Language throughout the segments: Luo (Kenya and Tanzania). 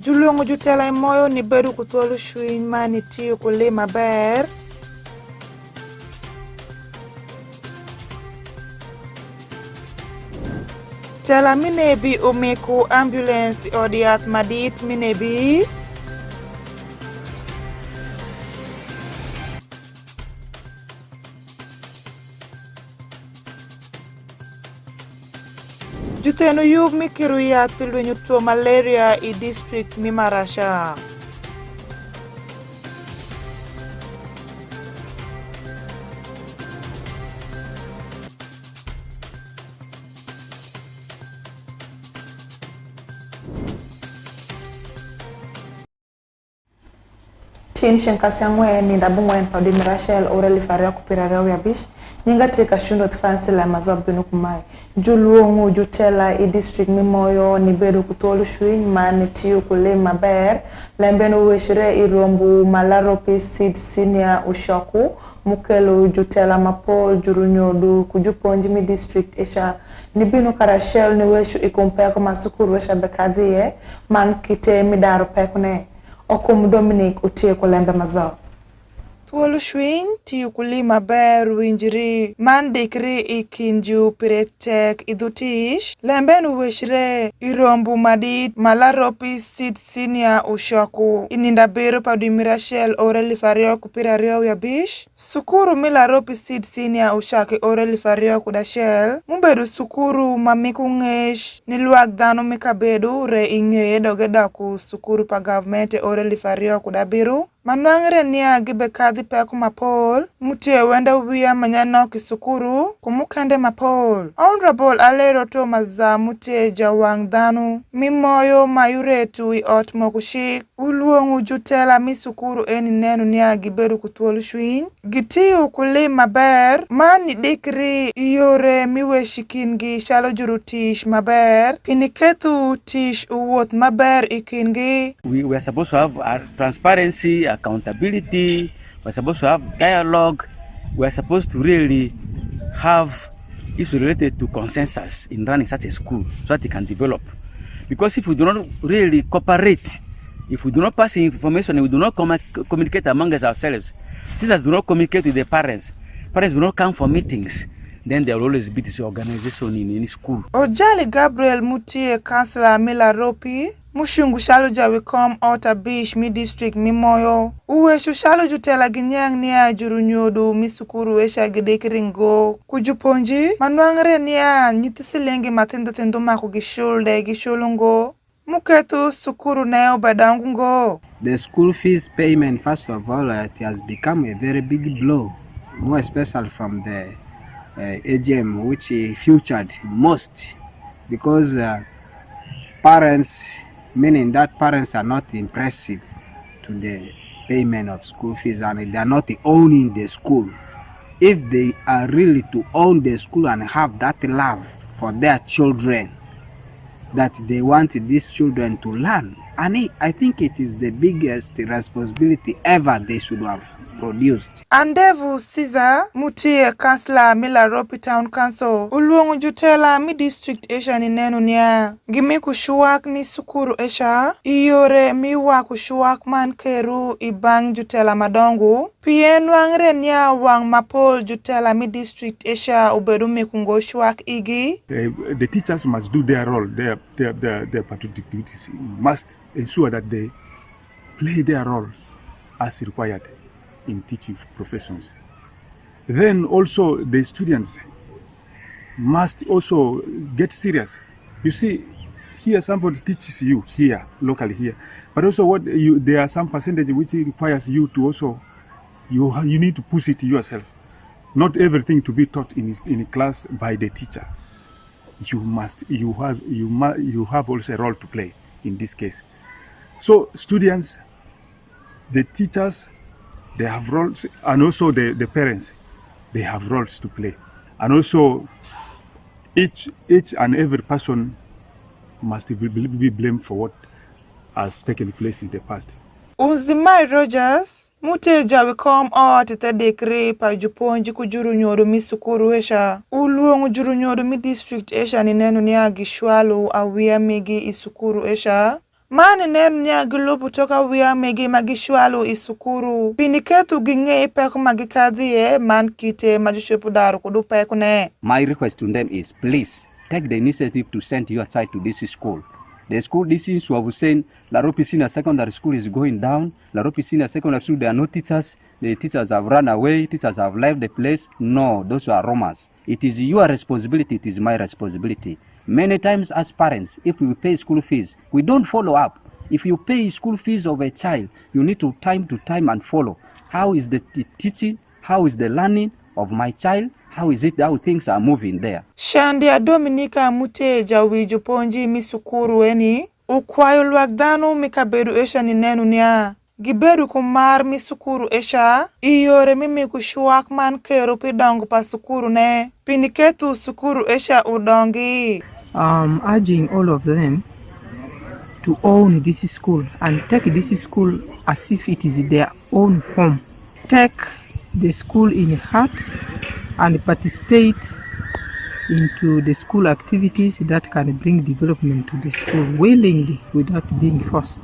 Julongo jutela moyo ni bedu kutolu shuin mani tiyo kule maber. Tela minebi omeku ambulance odiat madit minebi. Jutenu yub mikiru yat pilwenyu tuo malaria i district mimarasha. Tini shenkasi angwe ni ndabungwen pa dimi Rachel oreli faria kupirarea uyabish. Nyinga tika shundo tfansi la mazabu binu kumai. Juluongu jutela i district mimoyo ni bedu kutolu shuin mani tiyo kule maber. Lembenu weshire irombu malaropi seed senior ushaku. Mukelu jutela mapol jurunyodu kujuponji mi district esha. Ni binu ka Rachel ni weshu ikumpeko masukuru wesha bekadhiye. Man kite midaro pekune. Okum Dominic utie kulembe mazao. Tuolu shwin tiyu kulima ber winjiri mandikri ikinju piretek idutish lembenu weshre irombu madit malaropi seed senior ushaku ininda bero padumi Rachel oreli fario kupirario yabish sukuru milaropi seed senior ushaki oreli fario kudashel mumbedu sukuru mamiku ngesh niluag dhano mikabedu re ingeye dogedaku sukuru pa government oreli fario kudabiru Manwangre niya gibe kadhi peku mapol, mutie wenda uwia manyano kisukuru, kumukende mapol. Honorable alero to maza mutie jawang dhanu, mimoyo mayuretu i ot mokushik, uluongu jutela misukuru eni nenu niya giberu kutuolu shwin. Gitiu kulima ber, mani dikri iyore miwe shikingi shalo jurutish maber, pinikethu tish uwot maber ikingi. We are supposed to have transparency, accountability, we're supposed to have dialogue, we're supposed to really have issues related to consensus in running such a school so that it can develop. Because if we do not really cooperate, if we do not pass information and we do not communicate among ourselves, teachers do not communicate with the parents do not come for meetings, then there will always be disorganization in any school. Ojali Gabriel Mutie, Councillor Milaropi, Mushungu shalo jawi kom ota bish mi district mimoyo. Uwe shushalo jutela ginyang niya jurunyodu misukuru esha gidekiringo. Kujuponji, manuangre niya nyitisilengi matendo tendo mako gishulungo. Muketu sukuru neo badangungo. The school fees payment, first of all, it has become a very big blow. More especially from the AGM, which featured most. Because parents, meaning that parents are not impressive to the payment of school fees and they are not owning the school. If they are really to own the school and have that love for their children, that they want these children to learn, and I think it is the biggest responsibility ever they should have produced. Andevu Caesar Mutie, Councillor Milaropi Town Council, uluongu jutela mi district esha ni nenu niya. Gimi kushuak ni sukuru esha, iyore miwa kushuak man keru ibang jutela madongu. Pien wangre niya wang mapol jutela mi district esha ubedu mikungo shuak igi. The teachers must do their role, their patriotic duties, must ensure that they play their role as required in teaching professions. Then also the students must also get serious. You see, here somebody teaches you here, locally here, but also there are some percentage which requires you to also, you need to push it yourself. Not everything to be taught in class by the teacher. You have also a role to play in this case. So students, the teachers, they have roles, and also the parents, they have roles to play. And also each and every person must be blamed for what has taken place in the past. Unzimai Rogers, muteja wikom tete dekri pa juponji kujuru nyodo mi sukuru esha. Uluongu juru nyodo mi district esha ni nenu niya gishwalu awia migi isukuru esha. mani nen nyagi lupu toka wia megi magishwalu isukuru piniketu ginge peku magikadhie man kite majushupu daru kudu peku ne. My request to them is, please take the initiative to send your child to this school. The school, this is what was saying, Laropi Senior Secondary School is going down. Laropi Senior Secondary School, there are no teachers. The teachers have run away. Teachers have left the place. No, those are rumors. It is your responsibility. It is my responsibility. Many times as parents, if we pay school fees, we don't follow up. If you pay school fees of a child, you need to time and follow. How is the teaching? How is the learning of my child? How is it how things are moving there? Shandia Dominica Muteja wijuponji misukuru eni ukwayo lwagdanu mikabedu esha ni nenu nia gibedu kumar misukuru esha iyore mimi kushuak man kero pidongo pa sukuru ne piniketu sukuru esha udongi. Urging all of them to own this school and take this school as if it is their own home. Take the school in heart and participate into the school activities that can bring development to the school willingly without being forced.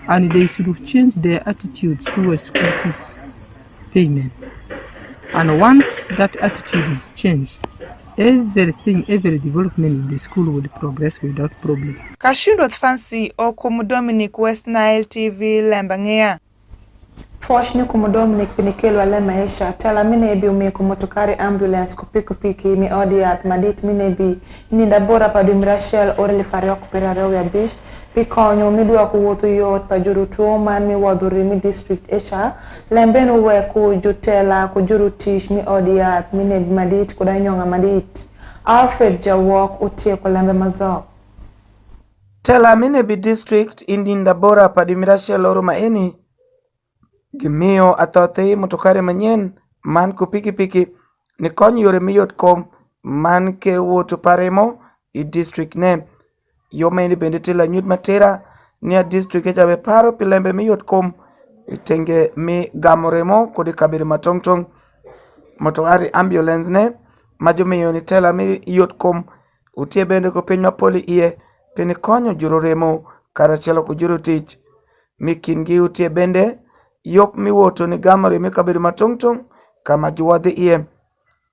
And they should change their attitudes towards school fees payment. And once that attitude is changed, every development in the school will progress without problem. Kashindo Fancy Okumu Dominic, West Nile TV, LEMB ANGEYA. Foshni kumu Dominic pinikelu wa LEMB ANGEYA tela minebi umiku motokari ambulance kupiki mi odiat madit minebi ininda bora pa Rachel oreli fario kupirareo ya bish pikonyo midwa kuwotu yot pa jurutu man mi waduri mi district esha lembenu weku jutela kujurutish mi odiat minebi madit kudanyonga madit Alfred Jawok utie kwa LEMB mazo. Tela minebi district ininda bora pa Rachel oruma eni gimio athote motokare manyen man ku piki ni kony yore miyot kom man ke woto paremo i district ne yo meni bende tela nyut matera ni a district ejabe paro pilembe miyot kom itenge mi gamoremo kodi kabiri matongtong motokari ambulance ne majo miyo ni tela mi yot kom utie bende ko piny mapoli iye pini konyo juroremo karachelo ku juro tich mikingi utie bende yok mi woto ni gamore mi kabiri matongtong kama juwadhi iye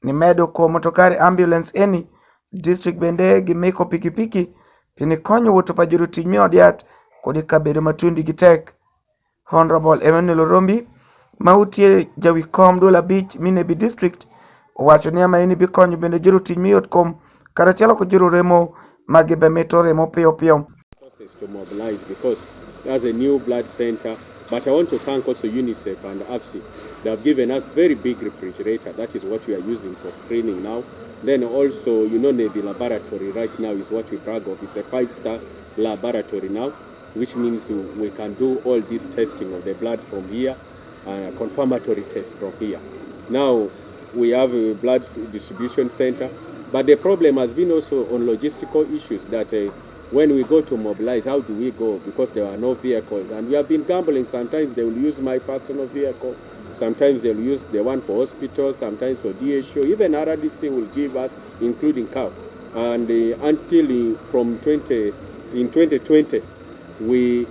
ni medo ko motokari ambulance eni district bende gimiko pikipiki pini konyo woto pa juru tich mi odiat kodi kabiri matundi gitek. Honorable Emmanuel Rombi mautie jawi kom dola beach minebi district wacho ni ama eni bi konyo bende juru tich mi yot kom karachelo ko juru remo magibe metore mo piyo to mobilize because there's a new blood center. But I want to thank also UNICEF and AFSI. They have given us very big refrigerator. That is what we are using for screening now. Then also, you know, the laboratory right now is what we brag of. It's a 5-star laboratory now, which means we can do all this testing of the blood from here, confirmatory test from here. Now, we have a blood distribution center. But the problem has been also on logistical issues that when we go to mobilize, how do we go? Because there are no vehicles. And we have been gambling. Sometimes they will use my personal vehicle. Sometimes they will use the one for hospitals. Sometimes for DHO. Even RDC will give us, including cow. And until in 2020, we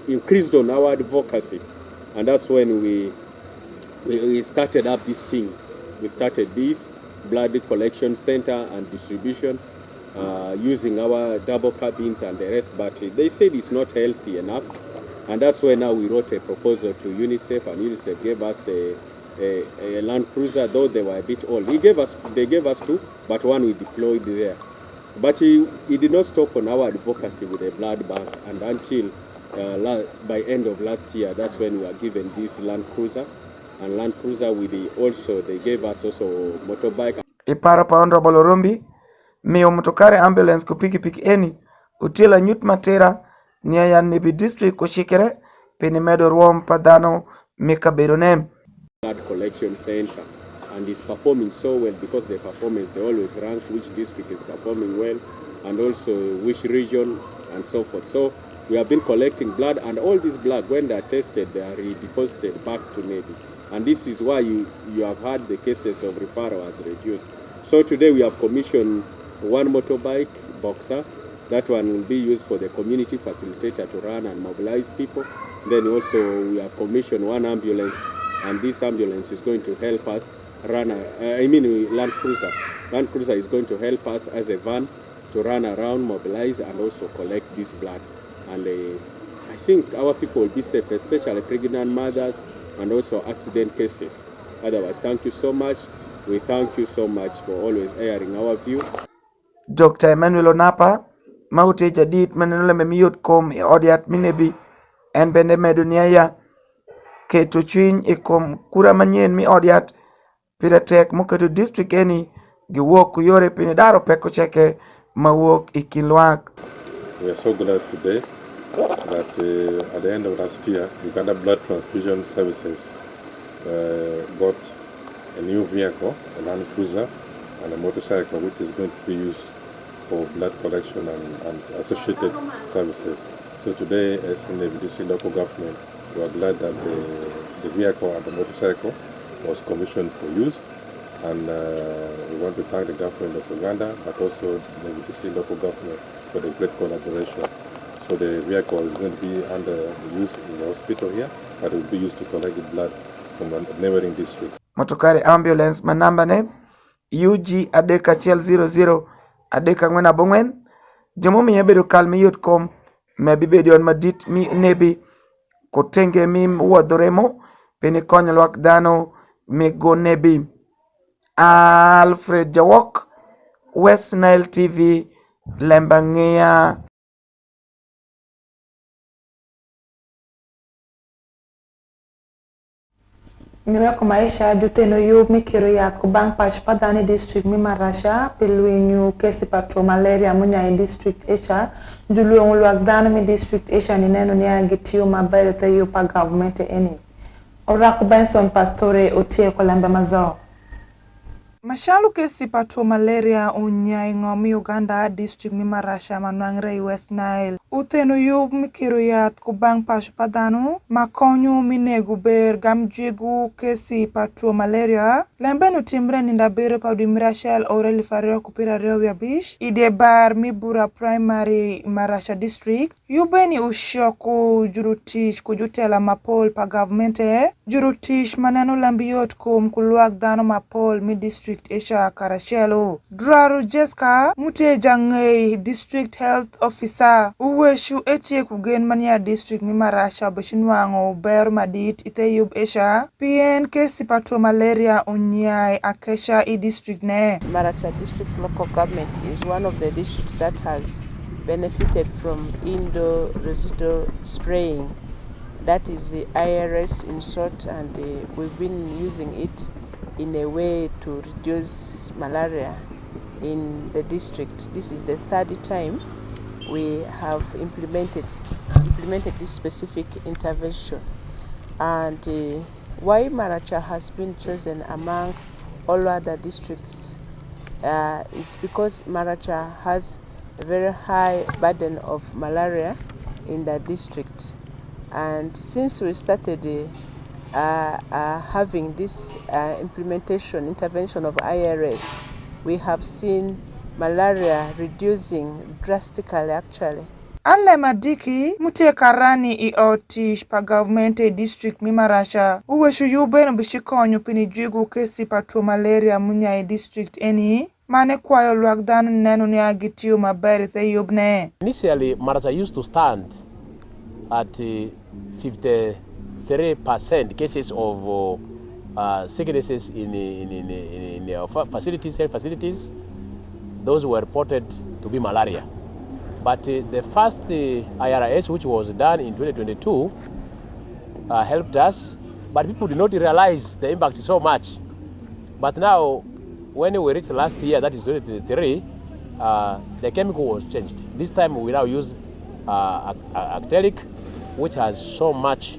increased on our advocacy. And that's when we started up this thing. We started this blood collection center and distribution using our double cabins and the rest, but they said it's not healthy enough, and that's why now we wrote a proposal to UNICEF, and UNICEF gave us a Land Cruiser, though they were a bit old. They gave us two, but one we deployed there. But he did not stop on our advocacy with a blood bank, and until by end of last year, that's when we were given this Land Cruiser. And Land Cruiser with they gave us also motorbike. Ipara pa Honorable Rombi, miyo motokare ambulance kupiki eni, utila nyut matera, niya yan nibi district kushikere, pini medo ruom padano mika beronem. Blood collection center, and it's performing so well because the performance, they always rank which district is performing well, and also which region, and so forth. So we have been collecting blood, and all this blood, when they are tested, they are redeposited back to Navy. And this is why you have had the cases of referral has reduced. So today we have commissioned one motorbike, Boxer, That one will be used for the community facilitator to run and mobilize people. Then also we have commissioned one ambulance, and this ambulance is going to help us run, Land Cruiser. Land Cruiser is going to help us as a van to run around, mobilize, and also collect this blood. And I think our people will be safe, especially pregnant mothers and also accident cases. Otherwise, thank you so much. We thank you so much for always airing our view. Dr. Emmanuel Onapa, Maute Jadid Manula Memiut Kom Odiat Minebi, and Bende Medunia Ketu Chin Ekom Kura Manyen Mi Odiat, Piratek Mukatu District Eni, Giwok Kuyore Pinedaro Peko Cheke, Mawok Ikilwak. We are so glad today that at the end of last year, Uganda Blood Transfusion Services got a new vehicle, a Land Cruiser, and a motorcycle, which is going to be used for blood collection and associated services. So today, as in the district local government, we are glad that the vehicle and the motorcycle was commissioned for use. And we want to thank the government of Uganda, but also the district local government for the great collaboration. So the vehicle is going to be under use in the hospital here, but it will be used to collect the blood from the neighboring districts. Motokari ambulance manamba ne UG adeka chel 00 adeka ngwena bongwen jomo mi yabedo kalmi yot kom mebi bedion madit mi nebi kotenge mi wuodhoremo pini konyo lwak dhano mi go nebi. Alfred Jawok, West Nile TV, LEMB ANGEYA. Niweko maisha juteno yu mikiro yat kubang pach padani district mimarasha piluinyu kesi patro malaria munya district esha julu ngulwak dana mi district esha ni neno ni agitiyo mabele tayo pa government eni. Oraku Benson Pastore utie kwa LEMB mazao. Mashalu kesi patro malaria unya ingomi Uganda district mimarasha manwangre West Nile. Uteno yub mikiro yat kubang pashu padanu makonyu minegu ber gamjigu kesi patro malaria lembenu timbre nindabere pa dimirashel oreli fario kupira reo ya bish ide bar mibura primary marasha district yubeni ushoku jurutish kujutela mapol pa governmente jurutish manenu lambiyot kum kuluak dano mapol mi district esha karashelo draru jeska mute jangei district health officer Uweshu etie kugen mania district mimarasha bashinwango ber madit iteyub esha pien kesi patro malaria unyai akesha I district ne. Maracha district local government is one of the districts that has benefited from indo-residual spraying. That is the IRS in short, and we've been using it in a way to reduce malaria in the district. This is the third time we have implemented this specific intervention. And why Maracha has been chosen among all other districts is because Maracha has a very high burden of malaria in the district. And since we started having this intervention of IRS, we have seen malaria reducing drastically actually. Alle madiki mutie karani I otish pa government district mimarasha uweshu yubeno bishikonyo pini jigu kesi patro malaria munya district eni mane kwayo lwagdan nenu ni agitiyo mabere the yubne. Initially Maracha used to stand at 53% cases of sicknesses in facilities, health facilities. Those were reported to be malaria. But the first IRS, which was done in 2022, helped us, but people did not realize the impact so much. But now, when we reached last year, that is 2023, the chemical was changed. This time we now use Actelic, which has so much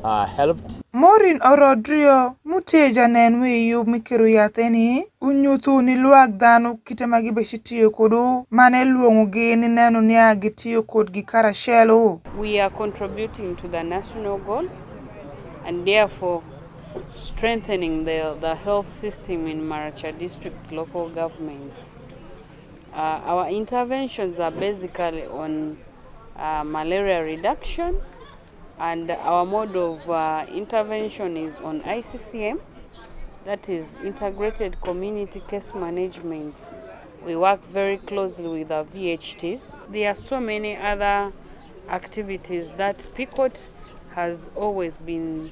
helped. Morin Orodrio muteja nenwe yu mikiru yatheni unyuthu ni luak dhanu kitemagi beshitiyo kodu mane luongu gini nenu niya gitiyo kod gikara shelo. We are contributing to the national goal and therefore strengthening the health system in Maracha district local government. Our interventions are basically on malaria reduction, and our mode of intervention is on ICCM, that is Integrated Community Case Management. We work very closely with our VHTs. There are so many other activities that PICOT has always been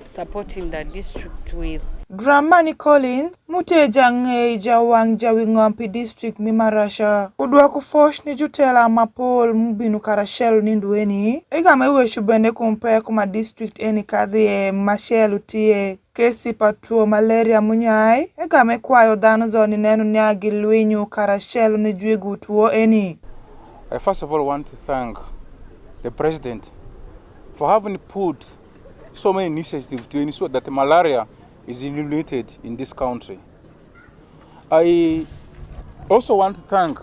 supporting the district with. Dramani Collins, muteja ng'ei jawang jawing'ompi district mimarasha. Udwa kufosh ni jutela mapol mbinu karashelu nindueni. Ega meweshu bende kumpe kuma district eni kadhie mashelu tie kesi patuo malaria munyai. Ega mekwayo dhano zoni nenu nyagi luinyu karashelu ni juigu tuo eni. I first of all want to thank the president for having put so many initiatives to ensure that malaria is eliminated in this country. I also want to thank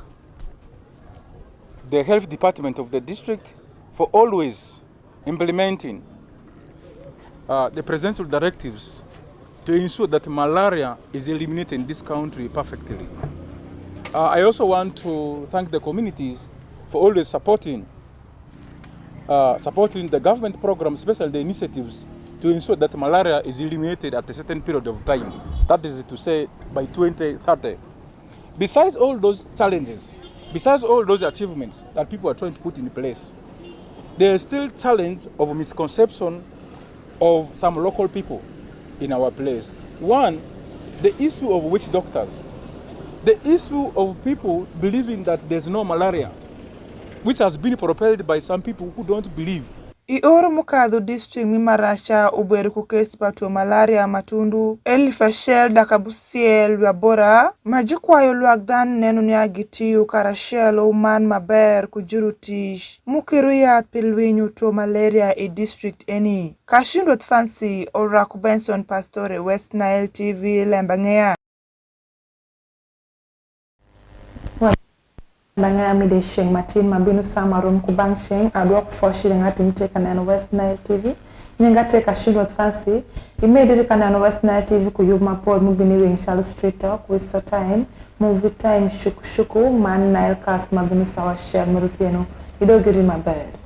the health department of the district for always implementing the presidential directives to ensure that malaria is eliminated in this country perfectly. I also want to thank the communities for always supporting the government programs, especially the initiatives to ensure that malaria is eliminated at a certain period of time. That is to say, by 2030. Besides all those challenges, besides all those achievements that people are trying to put in place, there is still challenge of misconception of some local people in our place. One, the issue of witch doctors. The issue of people believing that there's no malaria, which has been propelled by some people who don't believe. Ioro mukadhu district mimarasha ubweru kukesi patuo malaria matundu elifashel dakabusiel wabora majikwayo luagdan nenu nyagitiyu karashel uman maber kujurutish mukiruyat pilwinyu tuo malaria e district eni. Kashindwa Fancy Oraku Benson Pastore, West Nile TV, LEMB ANGEYA. Banga mi de sheng matin mabinu samarum kubang sheng adwa kufoshi ngati mteka na West Nile TV nyanga teka Shindwa Fancy immediately kana West Nile TV kuyuma Paul mubini wing Charles Street Talk with the time movie time shuku man Nile cast mabinu sawa share muruthieno idogiri maber.